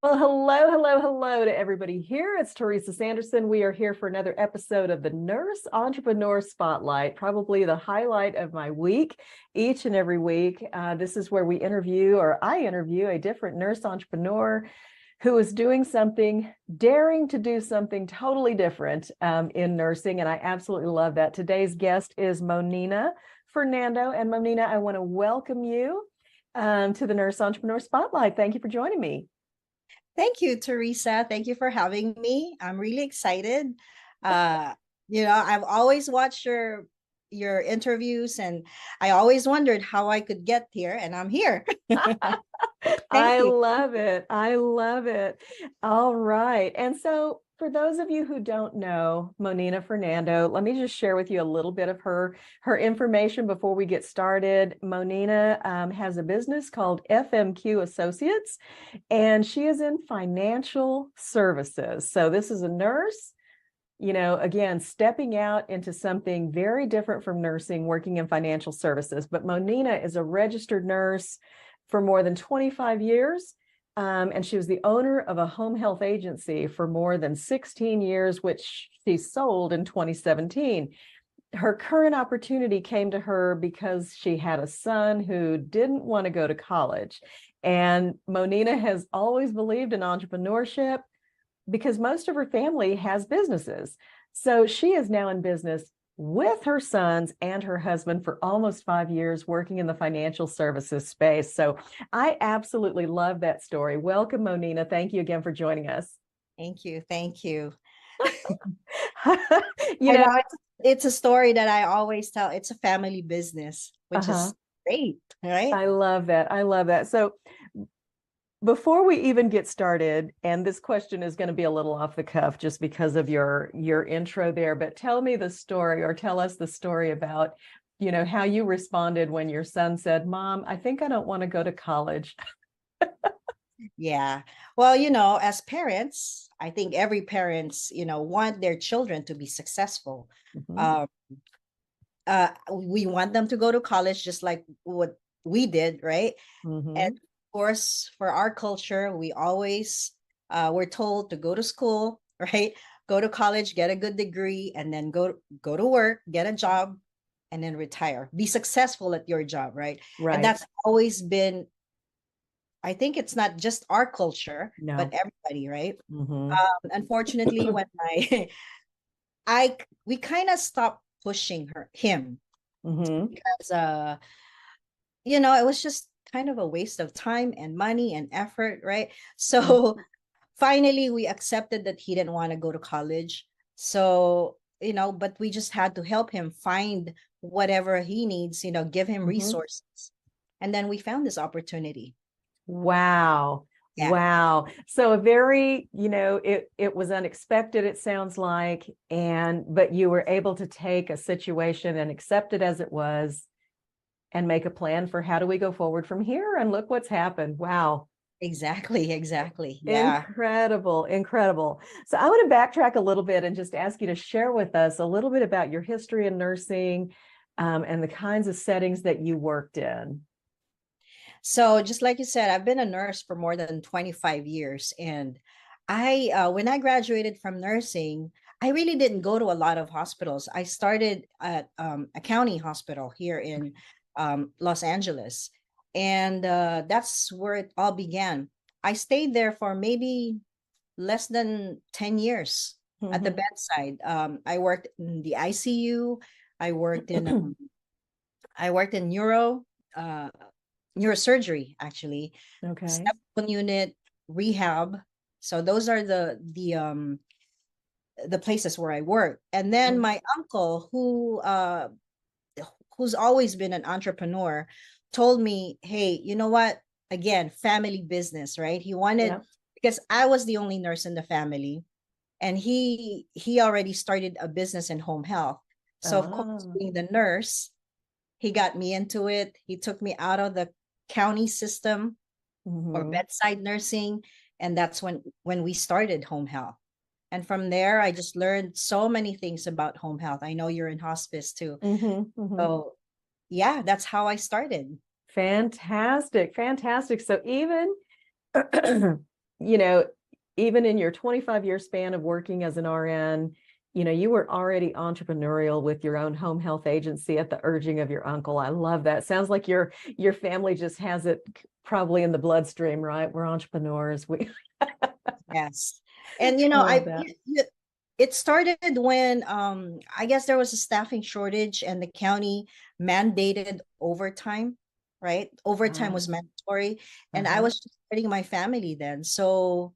Well, hello, hello, hello to everybody here. It's Teresa Sanderson. We are here for another episode of the Nurse Entrepreneur Spotlight, probably the highlight of my week, each and every week. This is where we interview, or I interview, a different nurse entrepreneur who is doing something, daring to do something totally different in nursing. And I absolutely love that. Today's guest is Monina Fernando. And Monina, I want to welcome you to the Nurse Entrepreneur Spotlight. Thank you for joining me. Thank you, Teresa. Thank you for having me. I'm really excited. Uh, I've always watched your interviews and I always wondered how I could get here, and I'm here. Thank I you. love it. I love it. All right. And so for those of you who don't know Monina Fernando, let me just share with you a little bit of her information before we get started. Monina has a business called FMQ Associates, and she is in financial services. So this is a nurse, again, stepping out into something very different from nursing, working in financial services. But Monina is a registered nurse for more than 25 years. And she was the owner of a home health agency for more than 16 years, which she sold in 2017. Her current opportunity came to her because she had a son who didn't want to go to college. And Monina has always believed in entrepreneurship because most of her family has businesses. So she is now in business with her sons and her husband for almost 5 years, working in the financial services space. So I absolutely love that story. Welcome, Monina. Thank you again for joining us. Thank you. Thank you. you I know, know it's a story that I always tell. It's a family business, which uh-huh. is great, right? I love that. I love that. So before we even get started, and this question is going to be a little off the cuff just because of your intro there, but tell me the story, or tell us the story about, how you responded when your son said, "Mom, I think I don't want to go to college." Yeah. Well, as parents, I think every parents, want their children to be successful. Mhm. Um, we want them to go to college just like what we did, right? And Mhm. of course, for our culture, we always we're told to go to school, right? Go to college, get a good degree, and then go to work, get a job, and then retire. Be successful at your job, right? And Right. that's always been, I think it's not just our culture, but No. everybody, right? Mhm. Unfortunately, when I I we kind of stopped pushing him Mhm. because it was just kind of a waste of time and money and effort, right? So Mhm. finally we accepted that he didn't want to go to college. So, but we just had to help him find whatever he needs, give him Mhm. resources. And then we found this opportunity. Wow. Yeah, Wow. So a very, it was unexpected, it sounds like, but you were able to take a situation and accept it as it was and make a plan for how do we go forward from here? And look what's happened. Wow. exactly, exactly. Yeah. Incredible, incredible. So I want to backtrack a little bit and just ask you to share with us a little bit about your history in nursing, and the kinds of settings that you worked in. So just like you said, I've been a nurse for more than 25 years. And when I graduated from nursing, I really didn't go to a lot of hospitals. I started at a county hospital here in Los Angeles. And that's where it all began. I stayed there for maybe less than 10 years at the Mhm. bedside. I worked in the ICU. I worked in I worked in uh, neurosurgery, actually, Okay. step unit, rehab. So those are the places where I work. And then Mhm. my uncle, who's always been an entrepreneur, told me, "Hey, you know what? Again, family business, right?" He wanted, Yeah. because I was the only nurse in the family, and he already started a business in home health. So of course, Ah. being the nurse, he got me into it. He took me out of the county system or Mhm. bedside nursing, and that's when we started home health. And from there I just learned so many things about home health. I know you're in hospice too. Mhm. Mhm. So yeah, that's how I started. Fantastic, fantastic. So even you know, even in your 25-year span of working as an RN, you were already entrepreneurial with your own home health agency at the urging of your uncle. I love that. Sounds like your family just has it probably in the bloodstream, right? We're entrepreneurs. We Yes. And I love that. it started when I guess there was a staffing shortage and the county mandated overtime, right? Overtime Ah, was mandatory, and I uh-huh. was just starting my family then. So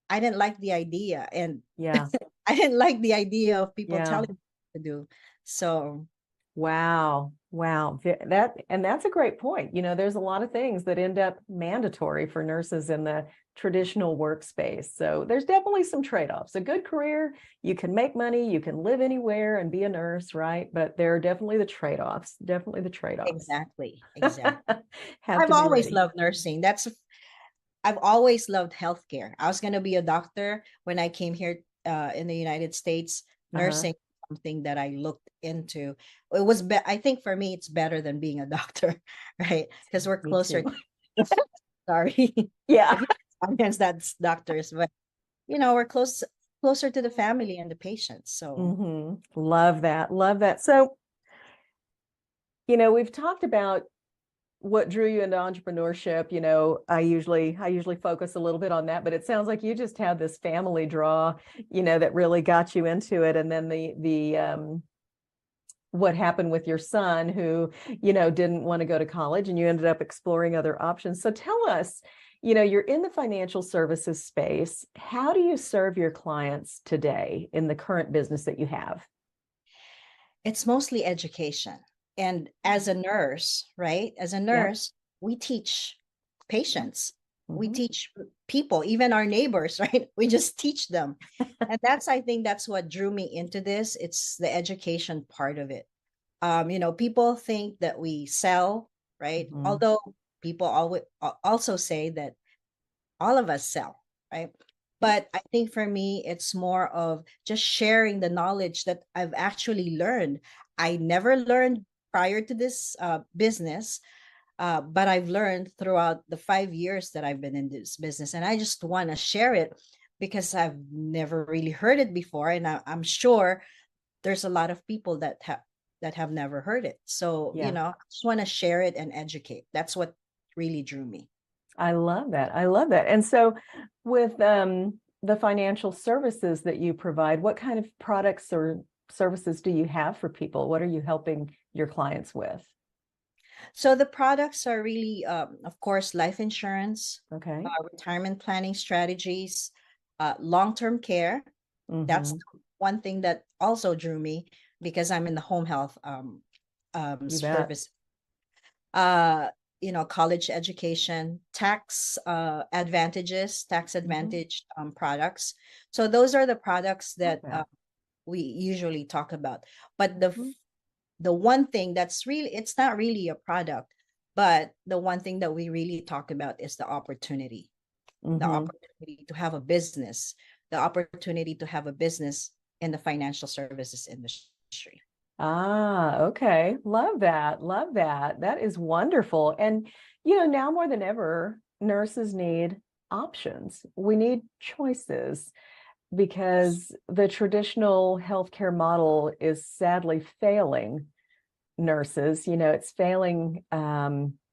I didn't like the idea, and Yeah. I didn't like the idea of people Yeah. telling me what to do. So Wow. Wow. That's a great point. There's a lot of things that end up mandatory for nurses in the traditional workspace. So there's definitely some trade-offs. A good career, you can make money, you can live anywhere and be a nurse, right? But there are definitely the trade-offs. Definitely the trade-offs. exactly, exactly. Have I've to be always ready. loved nursing. I've always loved healthcare. I was going to be a doctor when I came here in the United States. Uh-huh. Nursing something that I looked into. I think for me it's better than being a doctor, right? Because we're Me closer. too. Sorry, Yeah. if you audience that's doctors, but we're closer to the family and the patients. So Love that. Love that. So, we've talked about what drew you into entrepreneurship. I usually focus a little bit on that, but it sounds like you just had this family draw, that really got you into it. And then the what happened with your son who, didn't want to go to college and you ended up exploring other options. So tell us, you're in the financial services space. How do you serve your clients today in the current business that you have? it's mostly education. And as a nurse, right? As a Yep. nurse, we teach patients, we Mm-hmm. teach people, even our neighbors, right? We just teach them. And I think that's what drew me into this. It's the education part of it. People think that we sell, right? Mm-hmm. Although people always also say that all of us sell, right? Yep. But I think for me, it's more of just sharing the knowledge that I've actually learned. I never learned prior to this business, but I've learned throughout the 5 years that I've been in this business. And I just want to share it because I've never really heard it before. And I'm sure there's a lot of people that have never heard it. So, Yeah. I just want to share it and educate. That's what really drew me. I love that. I love that. And so with the financial services that you provide, what kind of products or services do you have for people? What are you helping your clients with? So the products are really, of course, life insurance, Okay. retirement planning strategies, long-term care. That's Mm-hmm. one thing that also drew me because I'm in the home health You bet. service. Uh, college education, tax Mm-hmm. advantage products. So those are the products Love that that. we usually talk about. But Mm-hmm. the one thing that's really, it's not really a product, but the one thing that we really talk about is the Mm-hmm. opportunity to have a business, the opportunity to have a business in the financial services industry. Ah, okay. Love that. Love that. That is wonderful. And, now more than ever, nurses need options. We need choices because the traditional healthcare model is sadly failing nurses. It's failing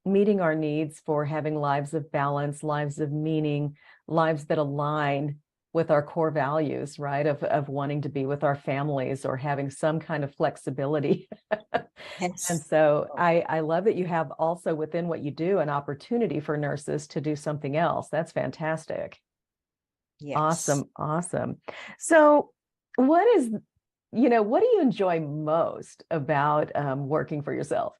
meeting our needs for having lives of balance, lives of meaning, lives that align with our core values, right? Of wanting to be with our families or having some kind of flexibility. And Yes. so I love that you have also within what you do an opportunity for nurses to do something else. That's fantastic. Yes. Awesome. Awesome. So what do you enjoy most about working for yourself?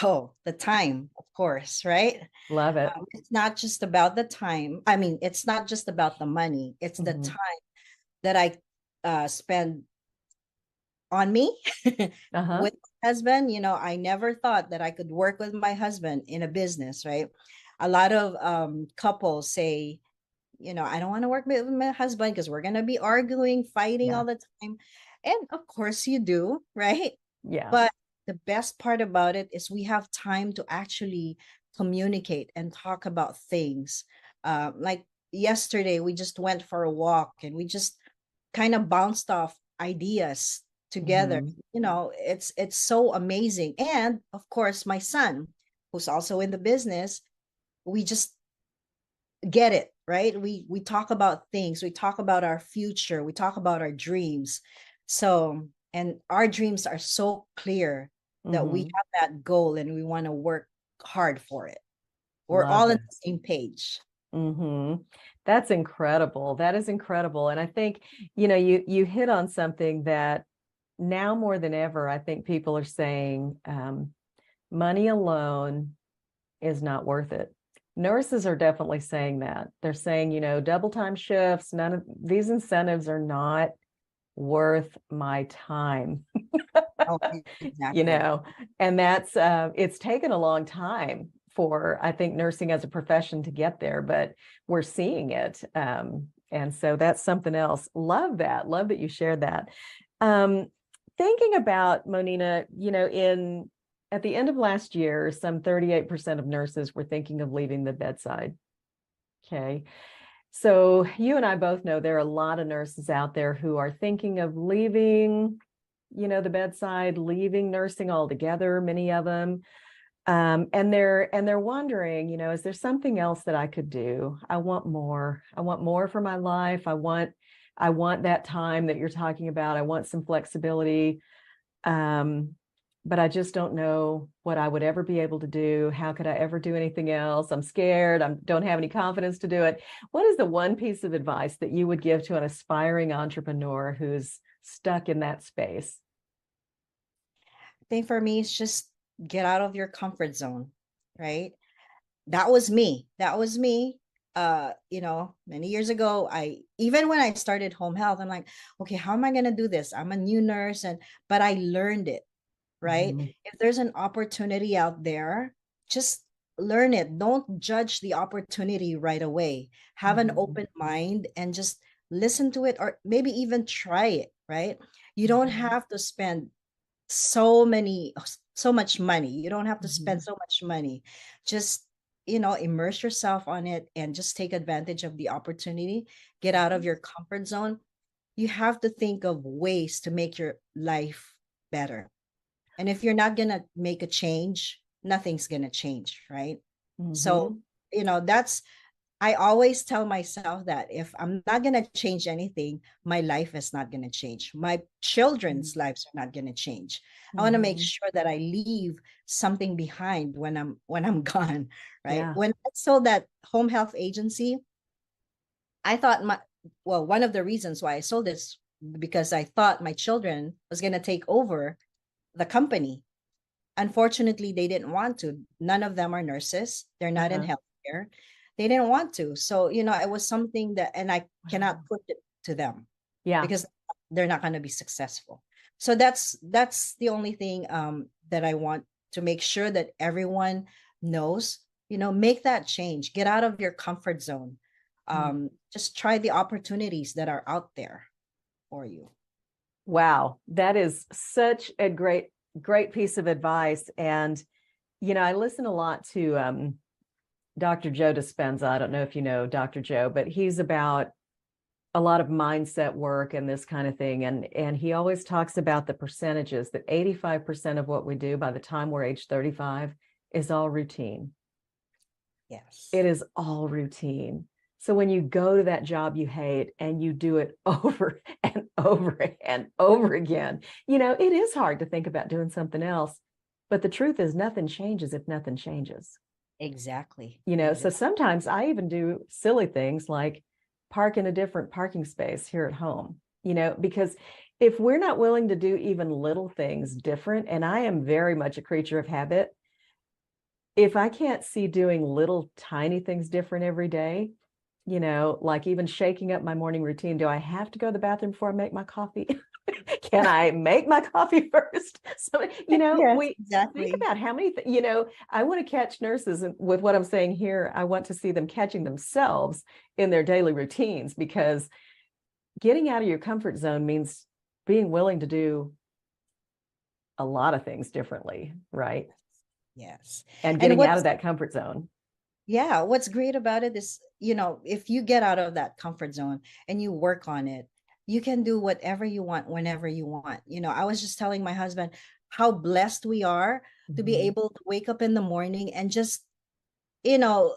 Oh, the time, of course, right? Love it. It's not just about the time. I mean, it's not just about the money. It's the Hmm. time that I spend on me Uh-huh. with my husband. I never thought that I could work with my husband in a business, right? A lot of couples say, I don't want to work with my husband because we're going to be arguing, fighting Yeah. all the time. And of course you do, right? Yeah. But the best part about it is we have time to actually communicate and talk about things. Like yesterday, we just went for a walk and we just kind of bounced off ideas together. Mhm. It's so amazing. And of course, my son, who's also in the business, we just get it, right? We talk about things, we talk about our future, we talk about our dreams. So, and our dreams are so clear that we Mhm. have that goal and we want to work hard for it. We're all Love on it. the same page. That's incredible. That is incredible. And I think, you hit on something that now more than ever, I think people are saying, money alone is not worth it. Nurses are definitely saying that. They're saying, double time shifts, none of these incentives are not worth my time. Oh, you exactly. know, and that's it's taken a long time for, I think, nursing as a profession to get there, but we're seeing it. And so that's something else. Love that. Love that you shared that. Um, Thinking about Monina, in at the end of last year, some 38% of nurses were thinking of leaving the bedside. Okay. So you and I both know there are a lot of nurses out there who are thinking of leaving, the bedside, leaving nursing altogether, many of them. And they're wondering, is there something else that I could do? I want more. I want more for my life. I want that time that you're talking about. I want some flexibility. Um, but I just don't know what I would ever be able to do. How could I ever do anything else? I'm scared. I don't have any confidence to do it. What is the one piece of advice that you would give to an aspiring entrepreneur who's stuck in that space? I think for me, it's just get out of your comfort zone, right? That was me. That was me. Many years ago, I even when I started home health, I'm like, okay, how am I gonna do this? I'm a new nurse, but I learned it, right? Mhm. If there's an opportunity out there, just learn it. Don't judge the opportunity right away. Have an Mhm. open mind and just listen to it, or maybe even try it, right? You don't Mhm. have to spend so much money. You don't have to spend Mhm. so much money. Just immerse yourself on it and just take advantage of the opportunity. Get out of Mhm. your comfort zone. You have to think of ways to make your life better. And if you're not going to make a change, nothing's going to change, right? So, Mhm. that's I always tell myself that if I'm not going to change anything, my life is not going to change. My children's lives are not going to change. I want to make Mhm. sure that I leave something behind when I'm gone, right? Yeah. When I sold that home health agency, I thought one of the reasons why I sold this because I thought my children was going to take over the company. Unfortunately, they didn't want to. None of them are nurses. They're not in Uh-huh. healthcare. They didn't want to. So, it was something that, and I cannot Wow. put it to them Yeah. because they're not going to be successful. So that's the only thing that I want to make sure that everyone knows, make that change, get out of your comfort zone. Mm. Just try the opportunities that are out there for you. Wow. That is such a great piece of advice. And, I listen a lot to Dr. Joe Dispenza. I don't know if you know Dr. Joe, but he's about a lot of mindset work and this kind of thing. And he always talks about the percentages that 85% of what we do by the time we're age 35 is all routine. Yes. It is all routine. So when you go to that job you hate and you do it over and over and over again, it is hard to think about doing something else. But the truth is, nothing changes if nothing changes. Exactly. So Exactly. sometimes I even do silly things like park in a different parking space here at home, because if we're not willing to do even little things different, and I am very much a creature of habit, if I can't see doing little tiny things different every day, like even shaking up my morning routine, do I have to go to the bathroom before I make my coffee? Can I make my coffee first? So, Yes, we think exactly. about how many, I want to catch nurses with what I'm saying here. I want to see them catching themselves in their daily routines, because getting out of your comfort zone means being willing to do a lot of things differently, right? Yes. and And getting out what's of that comfort zone. Yeah, what's great about it is, if you get out of that comfort zone and you work on it, you can do whatever you want whenever you want. I was just telling my husband how blessed we are to be Mhm. able to wake up in the morning and just, you know,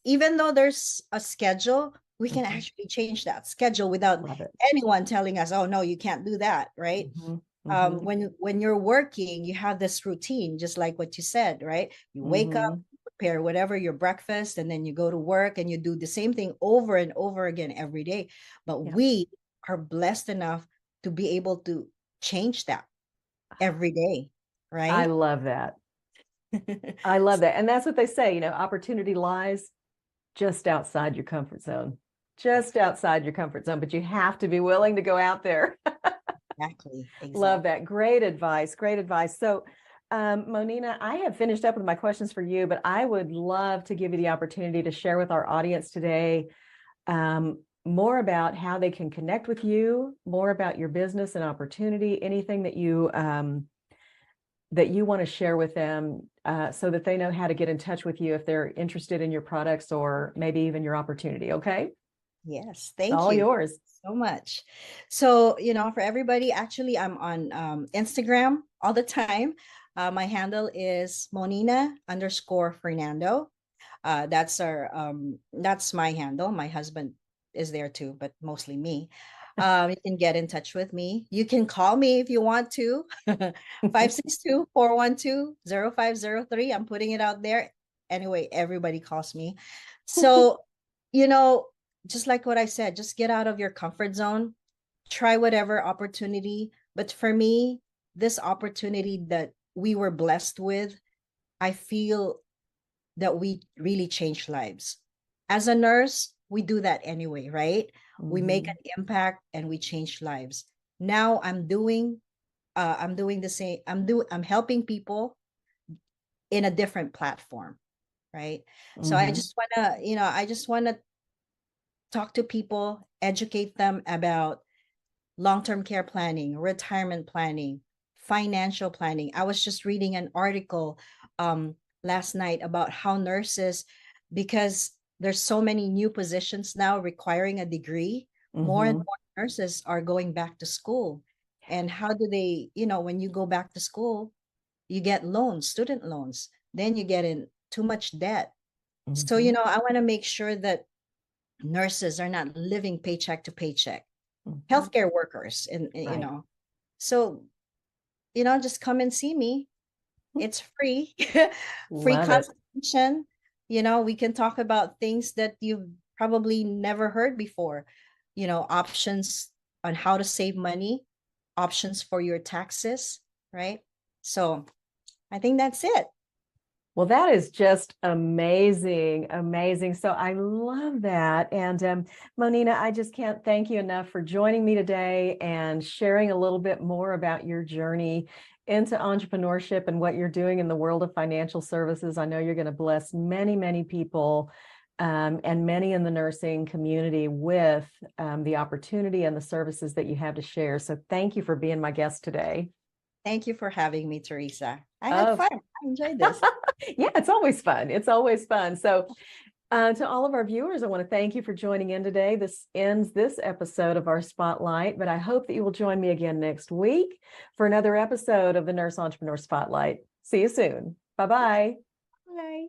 even though there's a schedule, we can Mhm. actually change that schedule without Love it. anyone telling us, "Oh no, you can't do that," right? Mhm. Mhm. When you're working, you have this routine, just like what you said, right? You wake up, Mhm. prepare whatever your breakfast, and then you go to work and you do the same thing over and over again every day. But Yeah. we are blessed enough to be able to change that every day, I right? love that. I love that. And that's what they say, opportunity lies just outside your comfort zone. Just outside your comfort zone, but you have to be willing to go out there. Exactly, Love exactly. that. Great advice. Great advice. So, Monina, I have finished up with my questions for you, but I would love to give you the opportunity to share with our audience today more about how they can connect with you, more about your business and opportunity, anything that you want to share with them so that they know how to get in touch with you if they're interested in your products or maybe even your opportunity. Okay. Yes, It's thank all you yours. so much. So, for everybody, actually, I'm on Instagram all the time. My handle is Monina_Fernando. That's my handle. My husband is there too, but mostly me. You can get in touch with me. You can call me if you want to. 562-412-0503. I'm putting it out there. Anyway, everybody calls me. So, you know, just like what I said, just get out of your comfort zone, try whatever opportunity. But for me, this opportunity that we were blessed with, I feel that we really change lives. As a nurse, we do that anyway, right? We make Mhm. an impact and we change lives. Now I'm doing the same. I'm helping people in a different platform, right? So I Mhm. just want to talk to people, educate them about long-term care planning, retirement planning, financial planning. I was just reading an article last night about how nurses, because there's so many new positions now requiring a degree, more and Mhm. more nurses are going back to school. And how do they, when you go back to school, you get loans, student loans, then you get in too much debt. So, Mhm. I want to make sure that nurses are not living paycheck to paycheck, Mhm. healthcare workers, and Right. so just come and see me. It's free. Free Love it. consultation. We can talk about things that you've probably never heard before. Options on how to save money, options for your taxes, right? So I think that's it. Well, that is just amazing, amazing. So I love that. And Monina, I just can't thank you enough for joining me today and sharing a little bit more about your journey into entrepreneurship and what you're doing in the world of financial services. I know you're going to bless many, many people and many in the nursing community with the opportunity and the services that you have to share. So thank you for being my guest today. Thank you for having me, Teresa. I had Of fun. I enjoyed this. yeah, it's always fun. It's always fun. So, to all of our viewers, I want to thank you for joining in today. This ends this episode of our Spotlight, but I hope that you will join me again next week for another episode of the Nurse Entrepreneur Spotlight. See you soon. Bye bye. Bye.